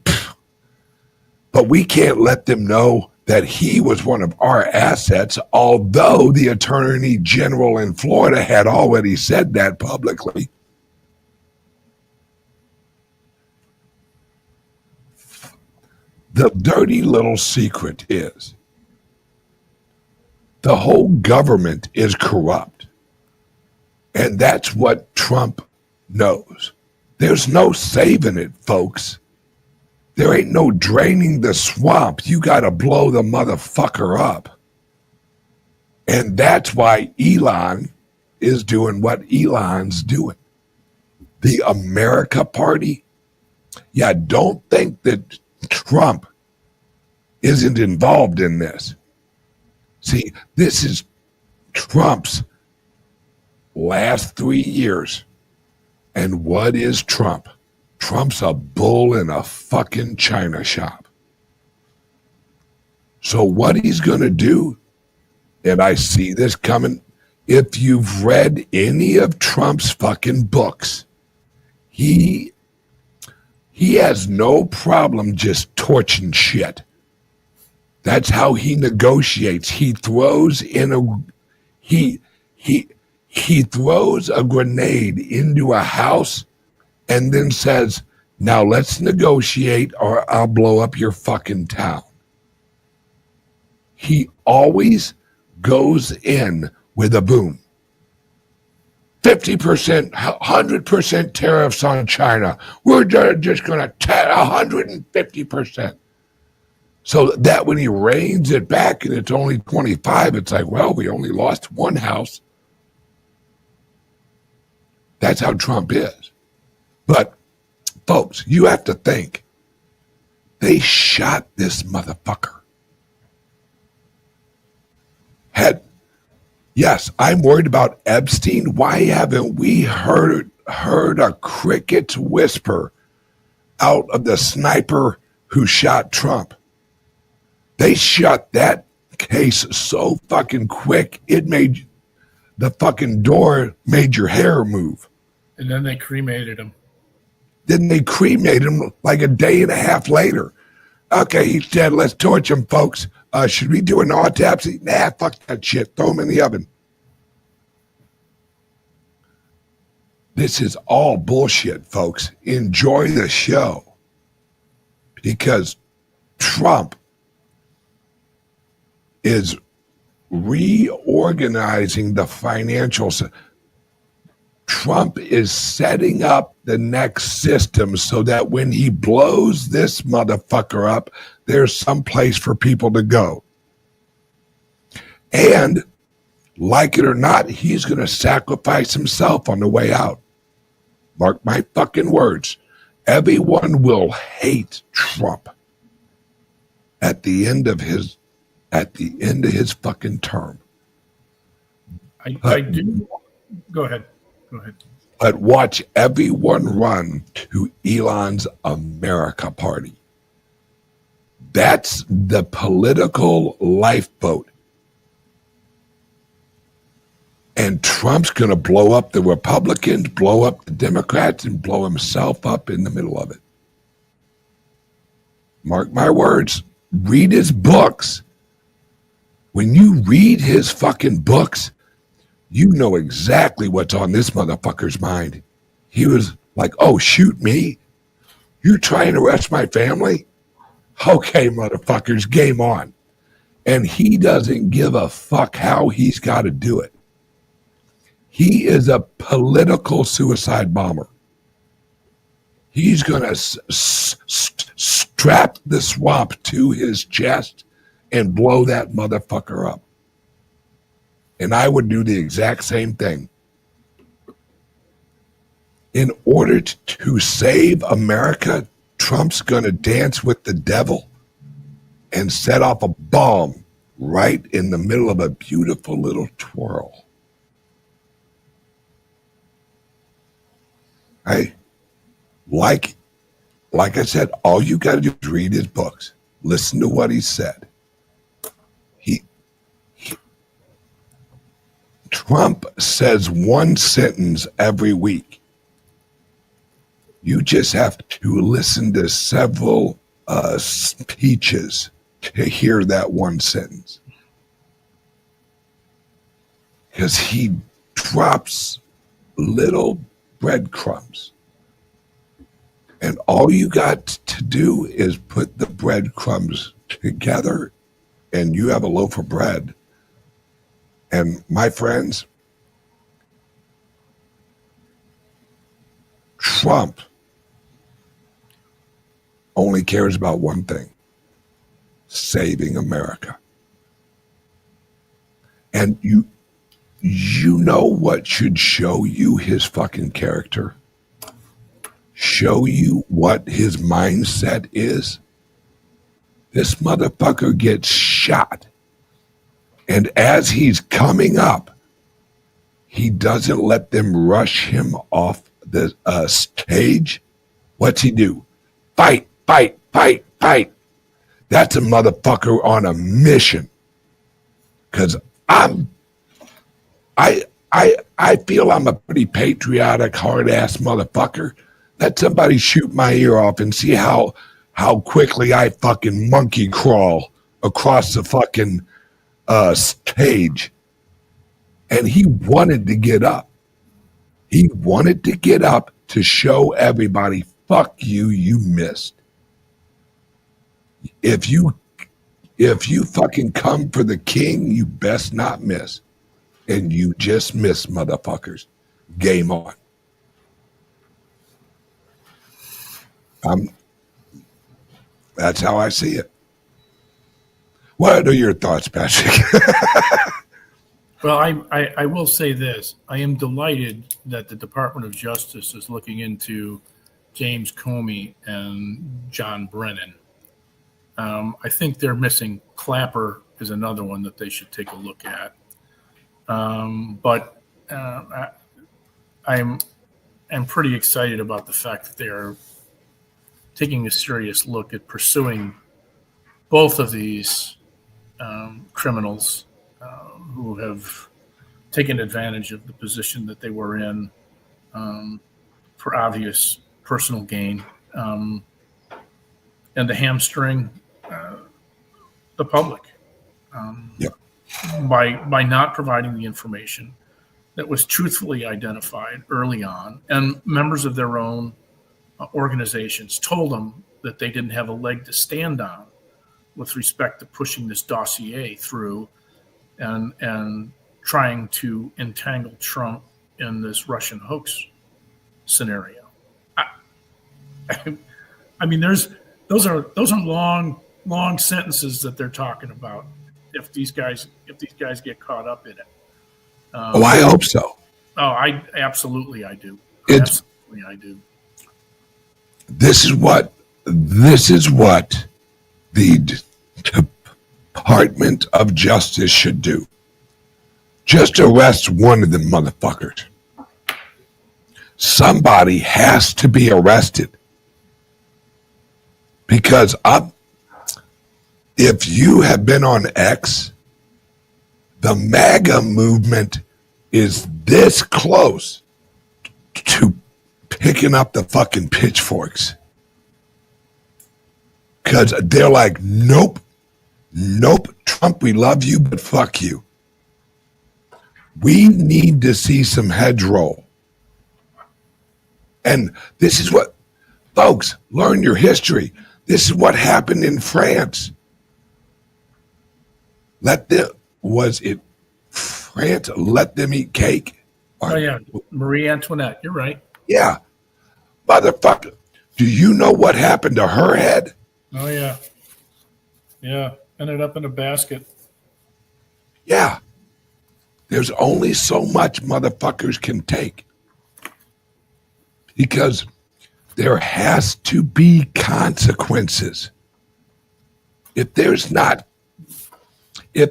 but we can't let them know that he was one of our assets, although the Attorney General in Florida had already said that publicly. The dirty little secret is the whole government is corrupt. And that's what Trump knows. There's no saving it, folks. There ain't no draining the swamp. You got to blow the motherfucker up. And that's why Elon is doing what Elon's doing. The America Party, yeah, don't think that Trump isn't involved in this. See, this is Trump's last 3 years. And what is Trump? Trump's a bull in a fucking china shop. So what he's going to do, and I see this coming, if you've read any of Trump's fucking books, he has no problem just torching shit. That's how he negotiates. He throws in he throws a grenade into a house and then says, now let's negotiate or I'll blow up your fucking town. He always goes in with a boom. 50%, 100% tariffs on China. We're just going to 150%. So that when he reins it back and it's only 25, it's like, well, we only lost one house. That's how Trump is. But, folks, you have to think. They shot this motherfucker. Yes, I'm worried about Epstein. Why haven't we heard a cricket's whisper out of the sniper who shot Trump? They shut that case so fucking quick, it made the fucking door made your hair move. And then they cremated him. Then they cremated him like a day and a half later. Okay, he's dead. Let's torch him, folks. Should we do an autopsy? Nah, fuck that shit. Throw him in the oven. This is all bullshit, folks. Enjoy the show. Because Trump is reorganizing the financial system. Trump is setting up the next system so that when he blows this motherfucker up, there's some place for people to go. And, like it or not, he's going to sacrifice himself on the way out. Mark my fucking words. Everyone will hate Trump at the end of his fucking term. I do. Go ahead. But watch everyone run to Elon's America Party. That's the political lifeboat. And Trump's going to blow up the Republicans, blow up the Democrats, and blow himself up in the middle of it. Mark my words. Read his books. When you read his fucking books, you know exactly what's on this motherfucker's mind. He was like, oh, shoot me? You trying to arrest my family? Okay, motherfuckers, game on. And he doesn't give a fuck how he's got to do it. He is a political suicide bomber. He's going to strap the swamp to his chest and blow that motherfucker up. And I would do the exact same thing. In order to save America, Trump's going to dance with the devil and set off a bomb right in the middle of a beautiful little twirl. Hey, like I said, all you got to do is read his books. Listen to what he said. Trump says one sentence every week. You just have to listen to several speeches to hear that one sentence. Because he drops little breadcrumbs. And all you got to do is put the breadcrumbs together and you have a loaf of bread. And my friends, Trump only cares about one thing: saving America. And you know what should show you his fucking character? Show you what his mindset is? This motherfucker gets shot. And as he's coming up, he doesn't let them rush him off the stage. What's he do? Fight, fight, fight, fight. That's a motherfucker on a mission. Because I feel I'm a pretty patriotic, hard-ass motherfucker. Let somebody shoot my ear off and see how quickly I fucking monkey crawl across the fucking stage. And he wanted to get up. He wanted to get up to show everybody, fuck you, you missed. If you fucking come for the king, you best not miss. And you just miss, motherfuckers. Game on. That's how I see it. What are your thoughts, Patrick? Well, I will say this. I am delighted that the Department of Justice is looking into James Comey and John Brennan. I think they're missing. Clapper is another one that they should take a look at. But I'm pretty excited about the fact that they are taking a serious look at pursuing both of these criminals who have taken advantage of the position that they were in for obvious personal gain, and to hamstring the public by not providing the information that was truthfully identified early on. And members of their own organizations told them that they didn't have a leg to stand on with respect to pushing this dossier through and trying to entangle Trump in this Russian hoax scenario. I mean, those are long sentences that they're talking about. If these guys get caught up in it. I hope so. Oh, I absolutely do. Absolutely, I do. This is what the Department of Justice should do. Just arrest one of them motherfuckers. Somebody has to be arrested. Because if you have been on X, the MAGA movement is this close to picking up the fucking pitchforks. Because they're like, nope, Trump, we love you, but fuck you. We need to see some heads roll. And this is what, folks, learn your history. This is what happened in France. Was it France let them eat cake? Oh, yeah, Marie Antoinette, you're right. Yeah. Motherfucker, do you know what happened to her head? Oh, yeah. Yeah, ended up in a basket. Yeah. There's only so much motherfuckers can take. Because there has to be consequences. If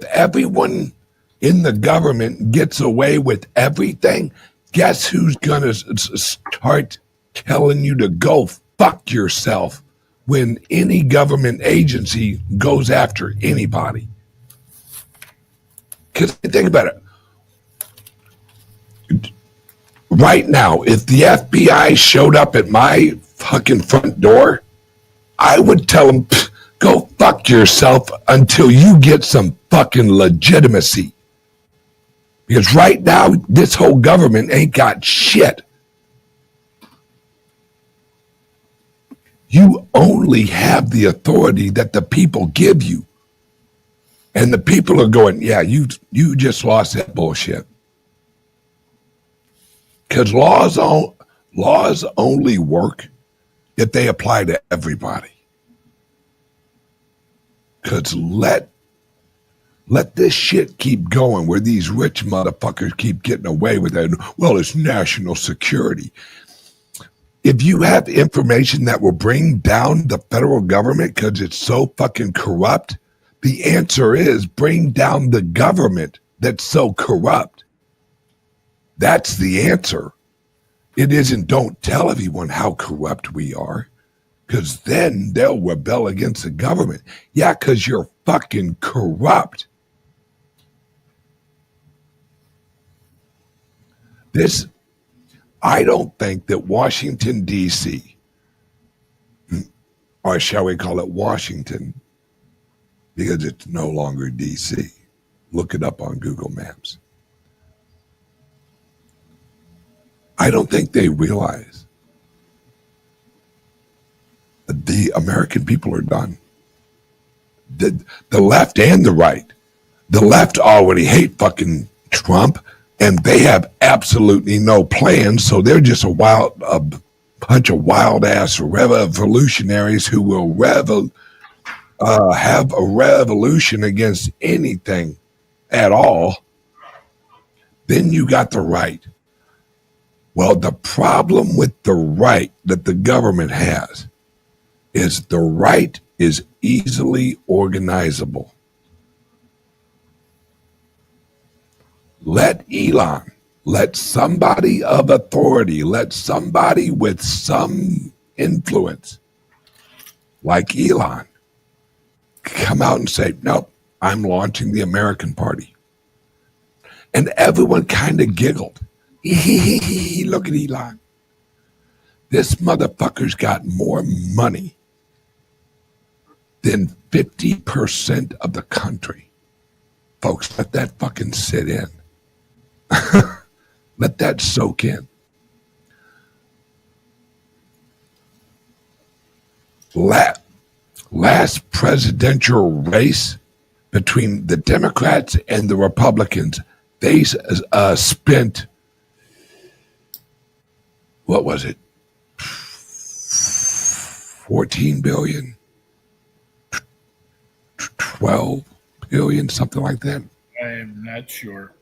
everyone in the government gets away with everything, guess who's going to start telling you to go fuck yourself when any government agency goes after anybody? Because think about it. Right now, if the FBI showed up at my fucking front door, I would tell them, Go fuck yourself until you get some fucking legitimacy. Because right now, this whole government ain't got shit. You only have the authority that the people give you. And the people are going, yeah, you just lost that bullshit. Because laws only work if they apply to everybody. Because let this shit keep going where these rich motherfuckers keep getting away with it. Well, it's national security. If you have information that will bring down the federal government because it's so fucking corrupt, the answer is bring down the government that's so corrupt. That's the answer. It isn't don't tell everyone how corrupt we are, because then they'll rebel against the government. Yeah, because you're fucking corrupt. I don't think that Washington, D.C., or shall we call it Washington, because it's no longer D.C. Look it up on Google Maps. I don't think they realize that the American people are done. The left and the right. The left already hate fucking Trump, and they have absolutely no plans, so they're just a bunch of wild-ass revolutionaries who will have a revolution against anything at all. Then you got the right. Well, the problem with the right that the government has is the right is easily organizable. Let Elon, let somebody of authority, let somebody with some influence, like Elon, come out and say, nope, I'm launching the American Party. And everyone kind of giggled. Look at Elon. This motherfucker's got more money than 50% of the country. Folks, let that fucking sit in. Let that soak in. Last presidential race between the Democrats and the Republicans, they spent, what was it? 14 billion, 12 billion, something like that. I'm not sure.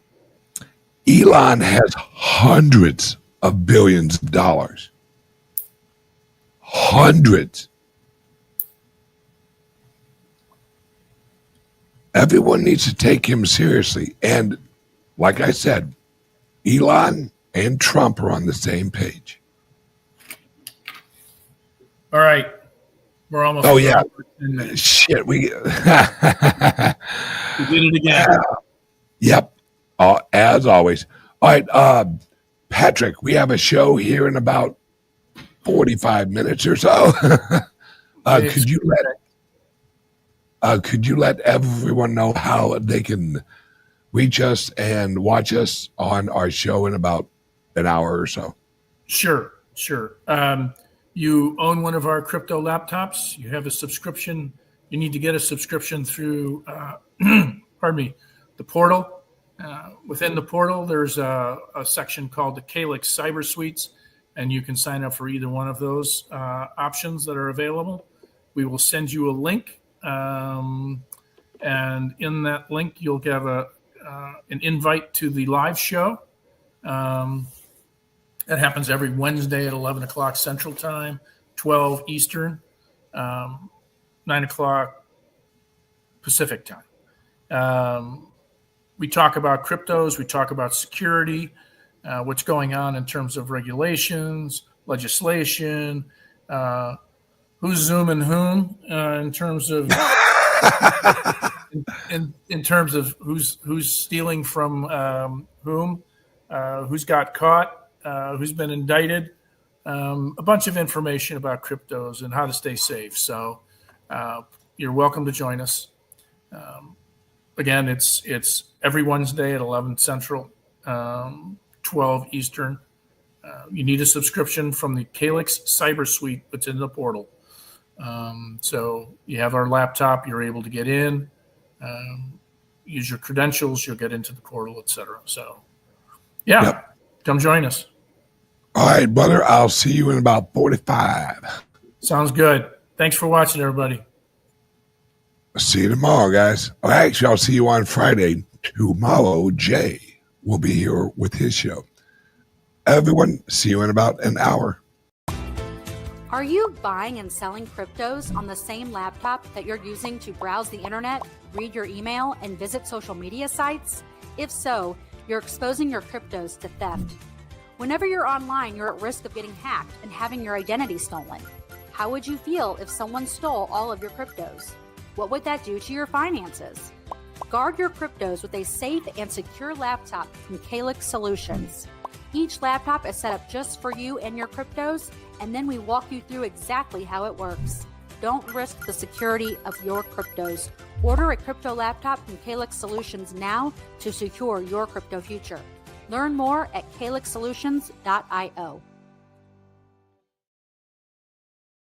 Elon has hundreds of billions of dollars. Hundreds. Everyone needs to take him seriously. And like I said, Elon and Trump are on the same page. All right. We're almost. Oh, yeah. Shit. We did it again. Yep. As always. All right. Patrick, we have a show here in about 45 minutes or so. Could you let everyone know how they can reach us and watch us on our show in about an hour or so? Sure. You own one of our crypto laptops. You have a subscription. You need to get a subscription through, pardon me, the portal. Within the portal, there's a section called the CALIX Cyber Suites, and you can sign up for either one of those options that are available. We will send you a link, and in that link, you'll get an invite to the live show. That happens every Wednesday at 11 o'clock Central Time, 12 Eastern, 9 o'clock Pacific Time. We talk about cryptos. We talk about security, what's going on in terms of regulations, legislation, who's zooming whom in terms of in terms of who's stealing from whom, who's got caught, who's been indicted, a bunch of information about cryptos and how to stay safe. So you're welcome to join us. Again, it's every Wednesday at 11 Central, 12 Eastern. You need a subscription from the CALIX Cyber Suite, that's in the portal. So you have our laptop, you're able to get in, use your credentials, you'll get into the portal, etc. So, yeah, yep. Come join us. All right, brother. I'll see you in about 45. Sounds good. Thanks for watching, everybody. See you tomorrow, guys. Oh, actually, I'll see you on Friday. Tomorrow, Jay will be here with his show. Everyone, see you in about an hour. Are you buying and selling cryptos on the same laptop that you're using to browse the internet, read your email, and visit social media sites? If so, you're exposing your cryptos to theft. Whenever you're online, you're at risk of getting hacked and having your identity stolen. How would you feel if someone stole all of your cryptos? What would that do to your finances? Guard your cryptos with a safe and secure laptop from CALIX Solutions. Each laptop is set up just for you and your cryptos, and then we walk you through exactly how it works. Don't risk the security of your cryptos. Order a crypto laptop from CALIX Solutions now to secure your crypto future. Learn more at calixsolutions.io.